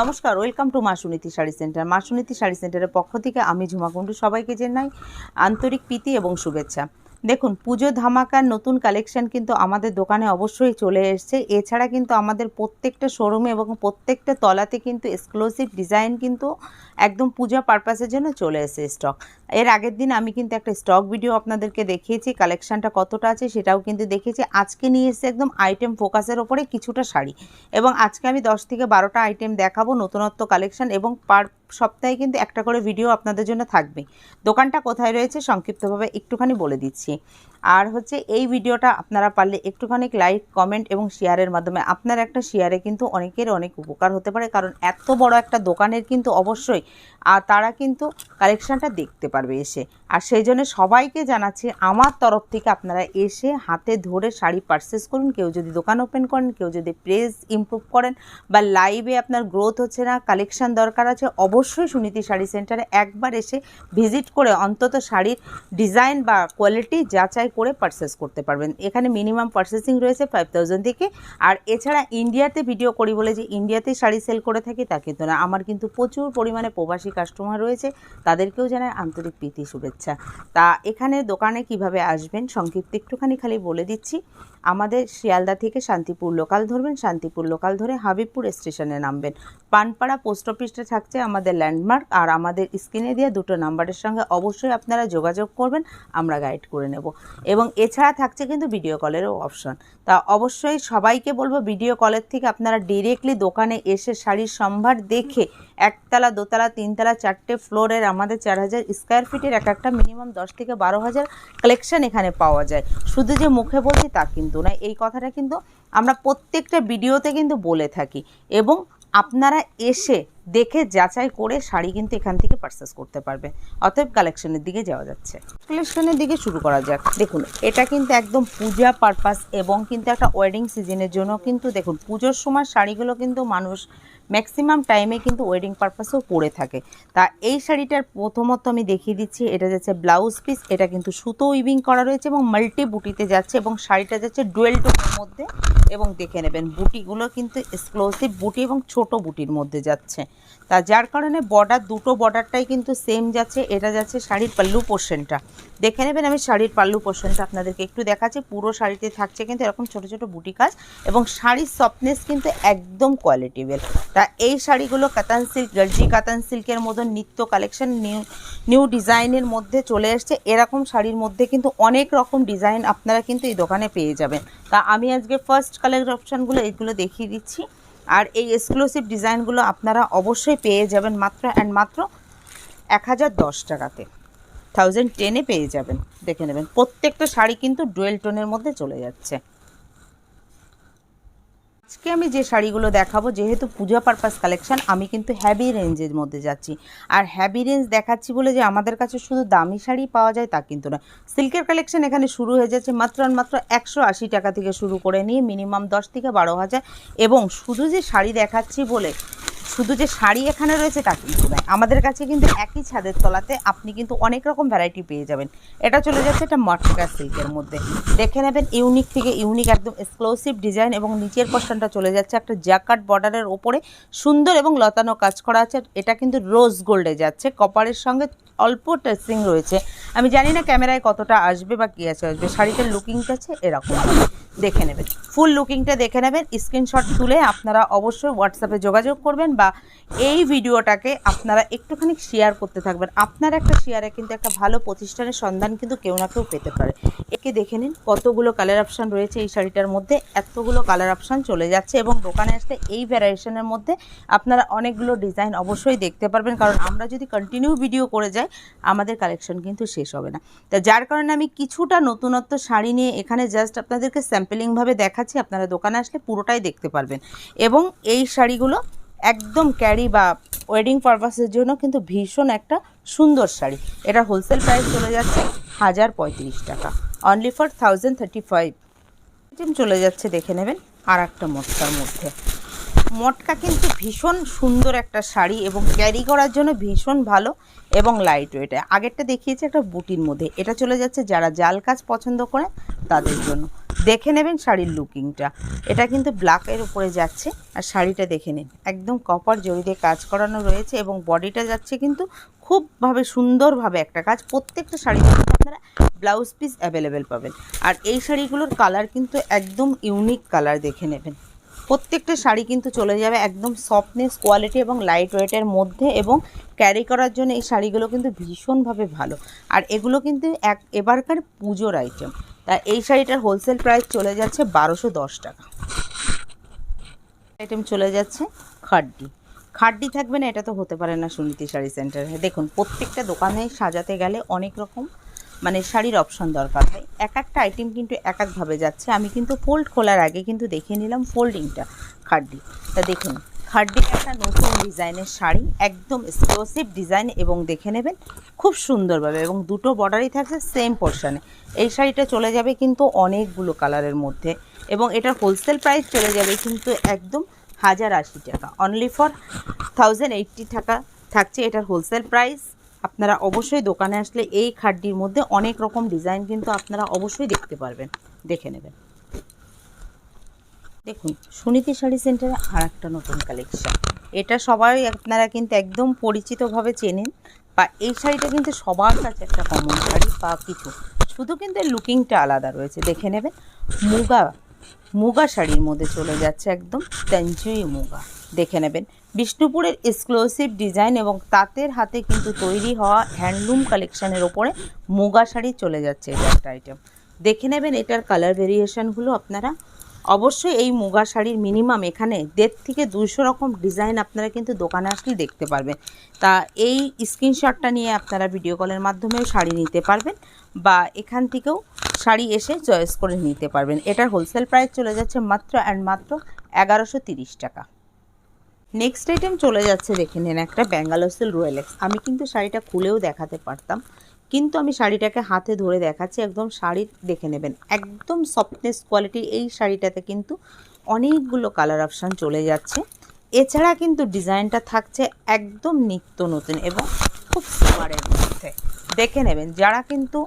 নমস্কার, welcome to মা Suniti sari centre. মা সুনীতি শাড়ি সেন্টারের পক্ষ থেকে আমি ঝুমা কুণ্ডু সবাইকে জানাই আন্তরিক প্রীতি এবং শুভেচ্ছা। দেখুন, পুজো ধামাকার নতুন কালেকশন কিন্তু আমাদের দোকানে অবশ্যই চলে এসেছে। এছাড়া কিন্তু আমাদের প্রত্যেকটা শোরুমে এবং প্রত্যেকটা তলাতে কিন্তু এক্সক্লুসিভ ডিজাইন কিন্তু একদম পূজা পারপাসের জন্য চলে এসেছে স্টক। এর আগের দিন আমি কিন্তু একটা স্টক ভিডিও আপনাদেরকে দেখিয়েছি, কালেকশনটা কতটা আছে সেটাও কিন্তু দেখিয়েছি। আজকে নিয়ে এসেছে একদম আইটেম ফোকাসের ওপরে কিছুটা শাড়ি, এবং আজকে আমি 10 থেকে 12টা আইটেম দেখাবো নতুনত্ব কালেকশন, এবং পার সপ্তাহে কিন্তু একটা করে ভিডিও আপনাদের জন্য থাকবে। দোকানটা কোথায় রয়েছে সংক্ষিপ্তভাবে একটুখানি বলে দিচ্ছি। আর হচ্ছে এই ভিডিওটা আপনারা পারলে একটুখানি লাইক, কমেন্ট এবং শেয়ারের মাধ্যমে, আপনার একটা শেয়ারে কিন্তু অনেকের অনেক উপকার হতে পারে, কারণ এত বড় একটা দোকানের কিন্তু অবশ্যই তারা কিন্তু কালেকশনটা দেখতে পারবে এসে। আর সেই জন্য সবাইকে জানাচ্ছি আমার তরফ থেকে আপনারা এসে হাতে ধরে শাড়ি পারচেস করুন। কেউ যদি দোকান ওপেন করেন, কেউ যদি প্রেস ইমপ্রুভ করেন, বা লাইভে আপনার গ্রোথ হচ্ছে না, কালেকশন দরকার আছে, অবশ্যই সুনীতি শাড়ি সেন্টারে একবার এসে ভিজিট করে অন্তত শাড়ির ডিজাইন বা কোয়ালিটি যাচাই করে পারচেস করতে পারবেন। এখানে মিনিমাম পারচেসিং রয়েছে 5000 থেকে। আর এছাড়া ইন্ডিয়াতে ভিডিও করি বলে যে ইন্ডিয়াতেই শাড়ি সেল করে থাকি তা কিন্তু না, আমার কিন্তু প্রচুর পরিমাণে প্রবাসী কাস্টমার রয়েছে, তাদেরকেও জানাই আন্তরিক প্রীতি শুভেচ্ছা। তা এখানে দোকানে কিভাবে আসবেন সংক্ষিপ্ত একটুখানি খালি বলে দিচ্ছি। আমাদের শিয়ালদা থেকে শান্তিপুর লোকাল ধরবেন, শান্তিপুর লোকাল ধরে হাবিবপুর স্টেশনে নামবেন। পানপাড়া পোস্ট অফিসটা থাকছে আমাদের ল্যান্ডমার্ক, আর আমাদের স্ক্রিনে দেওয়া দুটো নাম্বারের সঙ্গে অবশ্যই আপনারা যোগাযোগ করবেন, আমরা গাইড করে নেব। এবং এছাড়া থাকছে কিন্তু ভিডিও কলেরও অপশন। তা অবশ্যই সবাইকে বলবো ভিডিও কলের থেকে আপনারা ডিরেক্টলি দোকানে এসে শাড়ির সম্ভার দেখে, একতলা, দোতলা, তিনতলা, 4টে ফ্লোরের আমাদের 4000 স্কোয়ার ফিটের এক একটা মিনিমাম 10 থেকে 12,000 কালেকশন এখানে পাওয়া যায়। শুধু যে মুখে বলছি তা কিন্তু না, এই কথাটা কিন্তু আমরা প্রত্যেকটা ভিডিওতে কিন্তু বলে থাকি, এবং আপনারা এসে দেখে যাচাই করে শাড়ি কিন্তু এখান থেকে পারচেস করতে পারবে। অতএব কালেকশনের দিকে যাওয়া যাচ্ছে, কালেকশনের দিকে শুরু করা যাক। দেখুন, এটা কিন্তু একদম পূজা পারপাস এবং কিন্তু একটা ওয়েডিং সিজনের জন্য কিন্তু, দেখুন পুজোর সময় শাড়িগুলো কিন্তু মানুষ ম্যাক্সিমাম টাইমে কিন্তু ওয়েডিং পারপাসেও পরে থাকে। তা এই শাড়িটার প্রথমত আমি দেখিয়ে দিচ্ছি, এটা যাচ্ছে ব্লাউজ পিস, এটা কিন্তু সুতো উইভিং করা রয়েছে এবং মাল্টি বুটিতে যাচ্ছে, এবং শাড়িটা যাচ্ছে ডুয়েল টোনের মধ্যে। এবং দেখে নেবেন বুটিগুলো কিন্তু এক্সক্লুসিভ বুটি এবং ছোট বুটির মধ্যে যাচ্ছে। তা যার কারণে বর্ডার, দুটো বর্ডারটাই কিন্তু সেম যাচ্ছে। এটা যাচ্ছে শাড়ির পাল্লু পোর্শনটা, দেখে নেবেন। আমি শাড়ির পাল্লু পোর্শনটা আপনাদেরকে একটু দেখাচ্ছি। পুরো শাড়িতে থাকছে কিন্তু এরকম ছোট ছোট বুটি কাজ, এবং শাড়ির সফটনেস কিন্তু একদম কোয়ালিটিবেল। তা এই শাড়িগুলো কাতান সিল্ক, গার্জি কাতান সিল্কের মতন নিত্য কালেকশন, নিউ ডিজাইনের মধ্যে চলে এসছে। এরকম শাড়ির মধ্যে কিন্তু অনেক রকম ডিজাইন আপনারা কিন্তু এই দোকানে পেয়ে যাবেন। তা আমি আজকে ফার্স্ট কালার অপশানগুলো এইগুলো দেখিয়ে দিচ্ছি। আর এই এক্সক্লুসিভ ডিজাইনগুলো আপনারা অবশ্যই পেয়ে যাবেন মাত্র অ্যান্ড মাত্র 1010 টাকাতে, 1010-এ পেয়ে যাবেন। দেখে নেবেন প্রত্যেকটা শাড়ি কিন্তু ডুয়েল টোনের মধ্যে চলে যাচ্ছে। আজকে আমি যে শাড়িগুলো দেখাবো, যেহেতু পূজা পারপাস কালেকশন, আমি কিন্তু হ্যাভি রেঞ্জের মধ্যে যাচ্ছি। আর হ্যাভি রেঞ্জ দেখাচ্ছি বলে যে আমাদের কাছে শুধু দামি শাড়ি পাওয়া যায় তা কিন্তু না। সিল্কের কালেকশন এখানে শুরু হয়ে যাচ্ছে মাত্র 180 টাকা থেকে শুরু করে নিয়ে মিনিমাম 10 থেকে 12,000। এবং শুধু যে শাড়ি দেখাচ্ছি বলে শুধু যে শাড়ি এখানে রয়েছে তা কিন্তু নয়, আমাদের কাছে কিন্তু একই ছাদের তলাতে আপনি কিন্তু অনেক রকম ভ্যারাইটি পেয়ে যাবেন। এটা চলে যাচ্ছে একটা মটকা সিল্কের মধ্যে, দেখে নেবেন ইউনিক থেকে ইউনিক একদম এক্সক্লুসিভ ডিজাইন, এবং নিচের পোর্শনটা চলে যাচ্ছে একটা জ্যাকার্ড বর্ডারের ওপরে সুন্দর এবং লতানো কাজ করা আছে। এটা কিন্তু রোজ গোল্ডে যাচ্ছে, কপারের সঙ্গে অল্প টেস্টিং রয়েছে। আমি জানি না ক্যামেরায় কতটা আসবে বা কী আছে আসবে। শাড়িটার লুকিংটা আছে এরকম, দেখে নেবেন ফুল লুকিংটা দেখে নেবেন। স্ক্রিনশট তুলে আপনারা অবশ্যই হোয়াটসঅ্যাপে যোগাযোগ করবেন, বা এই ভিডিওটাকে আপনারা একটুখানি শেয়ার করতে থাকবেন। আপনার একটা শেয়ারে কিন্তু একটা ভালো প্রতিষ্ঠানের সন্ধান কিন্তু কেউ না কেউ পেতে পারে। একে দেখে নিন কতগুলো কালার অপশান রয়েছে এই শাড়িটার মধ্যে, এতগুলো কালার অপশান চলে যাচ্ছে। এবং দোকানে আসলে এই ভ্যারিয়েশনের মধ্যে আপনারা অনেকগুলো ডিজাইন অবশ্যই দেখতে পারবেন, কারণ আমরা যদি কন্টিনিউ ভিডিও করে যাই আমাদের কালেকশন কিন্তু শেষ হবে না। তা যার কারণে আমি কিছুটা নতুনত্ব শাড়ি নিয়ে এখানে জাস্ট আপনাদেরকে স্যাম্পলিংভাবে দেখাচ্ছি, আপনারা দোকানে আসলে পুরোটাই দেখতে পারবেন। এবং এই শাড়িগুলো একদম ক্যারি বা ওয়েডিং পারপাসের জন্য কিন্তু ভীষণ একটা সুন্দর শাড়ি। এটা হোলসেল প্রাইস চলে যাচ্ছে 1035 টাকা, অনলি ফর 1035। চলে যাচ্ছে দেখে নেবেন আর একটা মটকার মধ্যে। মটকা কিন্তু ভীষণ সুন্দর একটা শাড়ি এবং ক্যারি করার জন্য ভীষণ ভালো এবং লাইট ওয়েট। আগেরটা দেখিয়েছে একটা বুটির মধ্যে, এটা চলে যাচ্ছে যারা জাল কাজ পছন্দ করে তাদের জন্য। দেখে নেবেন শাড়ির লুকিংটা। এটা কিন্তু ব্ল্যাকের উপরে যাচ্ছে, আর শাড়িটা দেখে নিন একদম কপার জড়ি দিয়ে কাজ করানো রয়েছে এবং বডিটা যাচ্ছে কিন্তু খুবভাবে সুন্দরভাবে একটা কাজ। প্রত্যেকটা শাড়িতে কিন্তু আপনারা ব্লাউজ পিস অ্যাভেলেবেল পাবেন। আর এই শাড়িগুলোর কালার কিন্তু একদম ইউনিক কালার, দেখে নেবেন। প্রত্যেকটা শাড়ি কিন্তু চলে যাবে একদম সফটনেস, কোয়ালিটি এবং লাইট ওয়েটের মধ্যে, এবং ক্যারি করার জন্য এই শাড়িগুলো কিন্তু ভীষণভাবে ভালো। আর এগুলো কিন্তু এবারকার পুজোর আইটেম। তা এই শাড়িটার হোলসেল প্রাইস চলে যাচ্ছে 1210 টাকা। আইটেম চলে যাচ্ছে খাড্ডি। খাড্ডি থাকবে না এটা তো হতে পারে না সুনীতি শাড়ি সেন্টারে। দেখুন প্রত্যেকটা দোকানে সাজাতে গেলে অনেক রকম শাড়ির অপশন দরকার হয়। এক একটা আইটেম কিন্তু এক একভাবে যাচ্ছে। আমি কিন্তু ফোল্ড খোলার আগে কিন্তু দেখিয়ে নিলাম ফোল্ডিংটা খাড্ডি। তা দেখুন খাড্ডি একটা নতুন ডিজাইনের শাড়ি, একদম এক্সক্লুসিভ ডিজাইন, এবং দেখে নেবেন খুব সুন্দরভাবে, এবং দুটো বর্ডারই থাকছে সেম পোর্শনে। এই শাড়িটা চলে যাবে কিন্তু অনেকগুলো কালারের মধ্যে, এবং এটার হোলসেল প্রাইস চলে যাবে কিন্তু একদম 1080 টাকা। অনলি ফর 1080 টাকা থাকছে এটার হোলসেল প্রাইস। আপনারা অবশ্যই দোকানে আসলে এই খাড্ডির মধ্যে অনেক রকম ডিজাইন কিন্তু আপনারা অবশ্যই দেখতে পারবেন, দেখে নেবেন। দেখুন সুনীতি শাড়ি সেন্টারে আর একটা নতুন কালেকশান, এটা সবাই আপনারা কিন্তু একদম পরিচিতভাবে চেনেন, বা এই শাড়িটা কিন্তু সবার কাছে একটা কমন শাড়ি বা কিছু, শুধু কিন্তু লুকিংটা আলাদা রয়েছে। দেখে নেবেন মুগা শাড়ির মধ্যে চলে যাচ্ছে একদম তাঞ্জুই মুগা। দেখে নেবেন বিষ্ণুপুরের এক্সক্লুসিভ ডিজাইন এবং তাঁতের হাতে কিন্তু তৈরি হওয়া হ্যান্ডলুম কালেকশানের ওপরে মুগা শাড়ি চলে যাচ্ছে। এটা একটা আইটেম, দেখে নেবেন এটার কালার ভেরিয়েশনগুলো আপনারা। অবশ্যই এই মুগা শাড়ির মিনিমাম এখানে 150 থেকে 200 রকম ডিজাইন আপনারা কিন্তু দোকানে আসলে দেখতে পারবেন। তা এই স্ক্রিনশটটা নিয়ে আপনারা ভিডিও কলের মাধ্যমেও শাড়ি নিতে পারবেন, বা এখান থেকেও শাড়ি এসে চয়েস করে নিতে পারবেন। এটার হোলসেল প্রাইস চলে যাচ্ছে মাত্র 1130 টাকা। নেক্সট আইটেম চলে যাচ্ছে, দেখে নিন একটা ব্যাঙ্গালোর সিল্ক রোয়েলেক্স। আমি কিন্তু শাড়িটা খুলেও দেখাতে পারতাম, কিন্তু আমি শাড়িটাকে হাতে ধরে দেখাচ্ছি। একদম শাড়ির দেখে নেবেন একদম সফটনেস কোয়ালিটির এই শাড়িটাতে কিন্তু অনেকগুলো কালার অপশান চলে যাচ্ছে। এছাড়া কিন্তু ডিজাইনটা থাকছে একদম নিত্য নতুন এবং খুব সোবারের মধ্যে। দেখে নেবেন যারা কিন্তু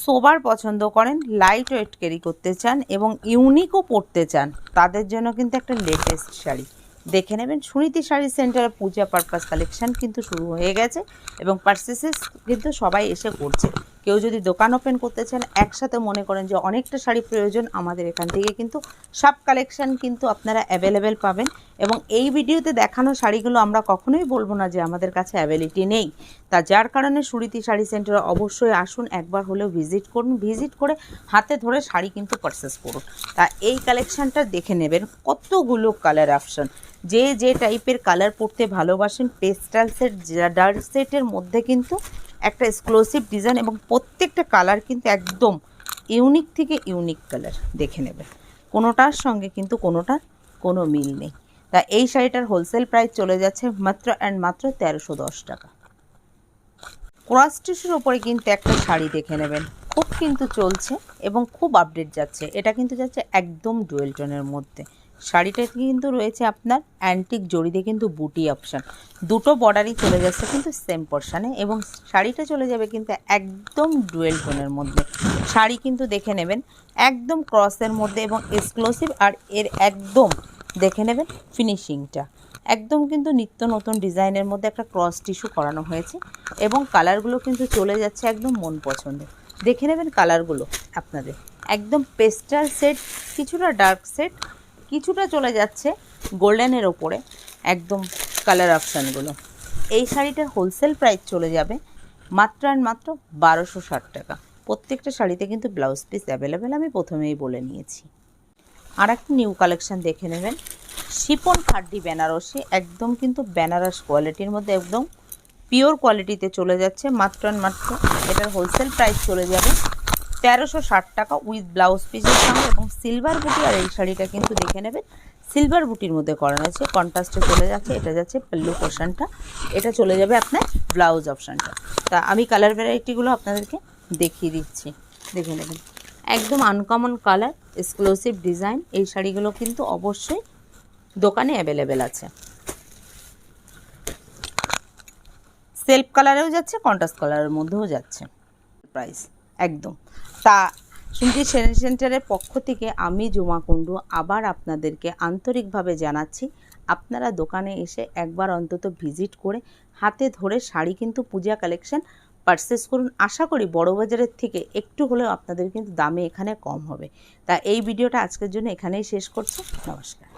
সোবার পছন্দ করেন, লাইট ওয়েট ক্যারি করতে চান এবং ইউনিকও পরতে চান, তাদের জন্য কিন্তু একটা লেটেস্ট শাড়ি। দেখে নেবেন সুনীতি শাড়ি সেন্টারে পূজা পারপাস কালেকশান কিন্তু শুরু হয়ে গেছে, এবং পারচেসেস কিন্তু সবাই এসে করছে। কেউ যদি দোকান ওপেন করতে চান, একসাথে মনে করেন যে অনেকটা শাড়ি প্রয়োজন, আমাদের এখান থেকে কিন্তু সব কালেকশান কিন্তু আপনারা অ্যাভেলেবেল পাবেন। এবং এই ভিডিওতে দেখানো শাড়িগুলো আমরা কখনোই বলবো না যে আমাদের কাছে অ্যাভেলিটি নেই। তা যার কারণে সুনীতি শাড়ি সেন্টারে অবশ্যই আসুন, একবার হলেও ভিজিট করুন, ভিজিট করে হাতে ধরে শাড়ি কিন্তু পারচেস করুন। তা এই কালেকশানটা দেখে নেবেন কতগুলো কালার অপশন, যে যে টাইপের কালার পরতে ভালোবাসেন। পেস্টাল সেট, ডার্ক সেটের মধ্যে কিন্তু একটা এক্সক্লুসিভ ডিজাইন, এবং প্রত্যেকটা কালার কিন্তু একদম ইউনিক থেকে ইউনিক কালার। দেখে নেবেন কোনোটার সঙ্গে কিন্তু কোনোটার কোনো মিল নেই। তা এই শাড়িটার হোলসেল প্রাইস চলে যাচ্ছে মাত্র 1310 টাকা। ক্রস টিস্যুর ওপরে কিন্তু একটা শাড়ি দেখে নেবেন, খুব কিন্তু চলছে এবং খুব আপডেট যাচ্ছে। এটা কিন্তু যাচ্ছে একদম ডুয়েল টোনের মধ্যে। শাড়িটা কিন্তু রয়েছে আপনার অ্যান্টিক জড়িতে কিন্তু বুটি অপশান, দুটো বর্ডারই চলে যাচ্ছে কিন্তু সেম পোর্শানে, এবং শাড়িটা চলে যাবে কিন্তু একদম ডুয়েল টোনের মধ্যে। শাড়ি কিন্তু দেখে নেবেন একদম ক্রসের মধ্যে এবং এক্সক্লুসিভ, আর এর একদম দেখে নেবেন ফিনিশিংটা একদম কিন্তু নিত্য নতুন ডিজাইনের মধ্যে একটা ক্রস টিস্যু করানো হয়েছে, এবং কালারগুলো কিন্তু চলে যাচ্ছে একদম মন পছন্দ। দেখে নেবেন কালারগুলো আপনাদের একদম পেস্টাল সেট, কিছুটা ডার্ক সেট, কিছুটা চলে যাচ্ছে গোল্ডেনের ওপরে একদম কালার অপশানগুলো। এই শাড়িটার হোলসেল প্রাইস চলে যাবে মাত্র 1260 টাকা। প্রত্যেকটা শাড়িতে কিন্তু ব্লাউজ পিস অ্যাভেলেবেল, আমি প্রথমেই বলে নিয়েছি। আর একটা নিউ কালেকশান দেখে নেবেন, শিপন খাড্ডি বেনারসি, একদম কিন্তু বেনারস কোয়ালিটির মধ্যে একদম পিওর কোয়ালিটিতে চলে যাচ্ছে মাত্র এটার হোলসেল প্রাইস চলে যাবে 1360 টাকা উইথ ব্লাউজ পিসের সঙ্গে এবং সিলভার বুটি। আর এই শাড়িটা কিন্তু দেখে নেবেন সিলভার বুটির মধ্যে করানো আছে, কন্ট্রাস্টে চলে যাচ্ছে। এটা যাচ্ছে পল্লু পোর্শনটা, এটা চলে যাবে আপনার ব্লাউজ অপশানটা। তা আমি কালার ভ্যারাইটিগুলো আপনাদেরকে দেখিয়ে দিচ্ছি, দেখে নেবেন একদম আনকমন কালার, এক্সক্লুসিভ ডিজাইন। এই শাড়িগুলো কিন্তু অবশ্যই দোকানে অ্যাভেলেবেল আছে। সেলফ কালারেও যাচ্ছে, কন্ট্রাস্ট কালারের মধ্যেও যাচ্ছে। প্রাইস একদম। তা সুনীতি শাড়ি সেন্টারের পক্ষ থেকে আমি ঝুমা কুণ্ডু আবার আপনাদেরকে আন্তরিকভাবে জানাচ্ছি, আপনারা দোকানে এসে একবার অন্তত ভিজিট করে হাতে ধরে শাড়ি কিন্তু পূজা কালেকশন পারচেস করুন। আশা করি বড় বাজারের থেকে একটু হলেও আপনাদের কিন্তু দামে এখানে কম হবে। তা এই ভিডিওটা আজকের জন্য এখানেই শেষ করছি। নমস্কার।